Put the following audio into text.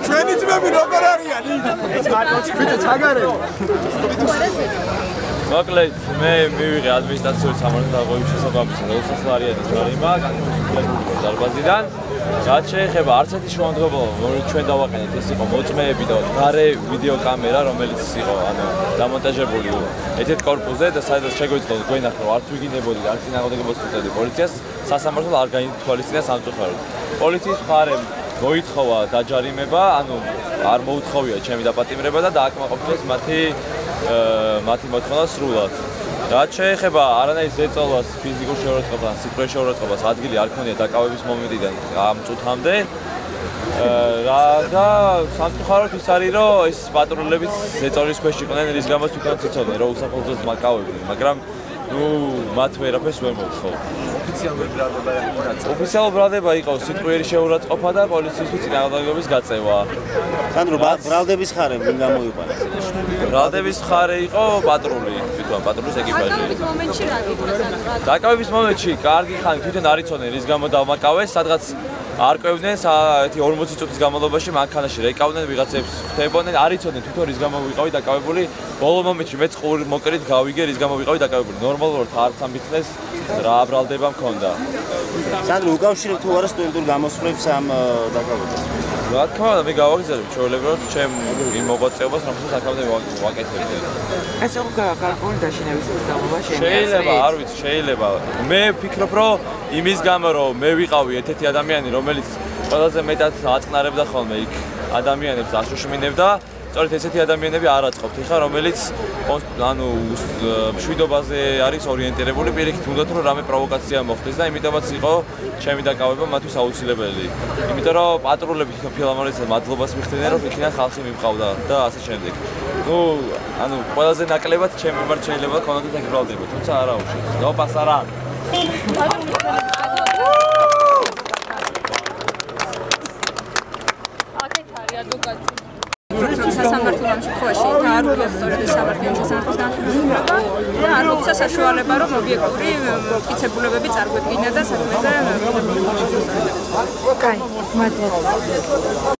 ჩვენი ძმები როგორ არიან? ბიჭო ჩაგარები. მოკლედ მე მივიღე ადმინისტრაციული სამართალდაღობის შესაბამისად 20 ლარიანის გარემო განსაკუთრებული დარბაზიდან. რაც შეეხება არც ერთი შემოდგომობა, რომელიც ჩვენ დავაყენეთ, ეს იყო მოწმეები და გარე ვიდეო კამერა, რომელიც იყო დამონტაჟებული ერთ-ერთ კორპუსზე და სადაც შეგვეძლო გვენახა, რომ არც ვიგინებოდი, არც წინააღმდეგობას უწევდი პოლიციას, სასამართლო არ გაითვალისწინა სამწუხაროდ. პოლიციის მხარემ მოითხოვა დაჯარიმება, არ მოუთხოვია ჩემი დაპატიმრება და დააკმაყოფილეს მათი მოთხოვნა სრულად. რაც შეეხება არანაირ ზეწოლას, ფიზიკურ შეურაცხყოფას, სიტყვის შეურაცხყოფას ადგილი არ ქონია დაკავების მომენტიდან ამ წუთამდე. და სამწუხაროდ ის არის, რომ ეს პატრულებიც ზეწოლის ქვეშ იყვნენ, რის გამოც თვითონ ციცოდნენ, რომ უსაფრთხოებას მაკავებდნენ, მაგრამ მათ ვერაფერს ვერ მოთხოვ. ოფიციალური ბრალდება იყო სიტყვიერი შეურაცხყოფა და პოლიციისთვის წინააღმდეგობის გაწევა. სანდრო, ბრალდების ხარე ვინ გამოიყვანა? ბრალდების ხარე იყო პატრული, თვითონ პატრულის ეკიპაჟი. დაკავების მომენტში რა გიქნა სანდრო? დაკავების მომენტში კარგი ხანი თვითონ არ იცოდნენ, რის გამო დავმაკავეს, სადღაც არკვევდნენ 40 წუთის განმავლობაში მანქანაში რეკავდნენ ვიღაცებს ხდებოდნენ, არ იცოდნენ თვითონ რის გამო ვიყავი დაკავებული. ბოლო მომენტში მეც მოკერით გავიგე, რის გამო ვიყავი დაკავებული. ნორმალურად არც ამბიცნეს რა ბრალდება მქონდა. სანდრო, უკავშირებ თუ არა სტუდენტურ გამოსვლებს ამ დაკავებას? რა თქმა უნდა, მე გავაგზავნებ ჩვეულებრივად ჩემ იმ მოღვაწეობას, რომელსაც აქამდე ვაკეთებდი. ეს იყო გარკვეული დაშინების განმავლობაში. შეიძლება, არ ვიცი, შეიძლება. მე ვფიქრობ, რომ იმის გამო, რომ მე ვიყავი ერთ-ერთი ადამიანი, რომელიც ყველაზე მეტად აწყნარებდა ხოლმე იქ ადამიანებს აშოშმინებდა, სწორედ ესეთი ადამიანები არ აწყობთ, ხა, რომელიც მშვიდობაზე არის ორიენტირებული, პირიქით უნდათ რომ რამე პროვოკაცია მოხდეს და იმიტომაც იყო ჩემი დაკავება მათთვის აუცილებელი. იმიტომ რომ პატრულები თვითონ ფილამორიძეს მადლობას მიხდენენ, რომ იქიდან ხალხი მივყავდა და ასე შემდეგ. ყველაზე ნაკლებად ჩემი მიმართ შეიძლება ქონოდეთ ეგ ბრალდება, თუმცა არა უშედეგო. დოპას არა. აქეთ არის ადვოკატი. სასამართლო ამ შემთხვევაში არ უგებს სწორედ სამართლის სასამართლოს განხილვა და არ მოხდა საშუალება რომ ობიექტური მტკიცებულებები წარგვედგინა და საქმეზე. კაი, მადლობა.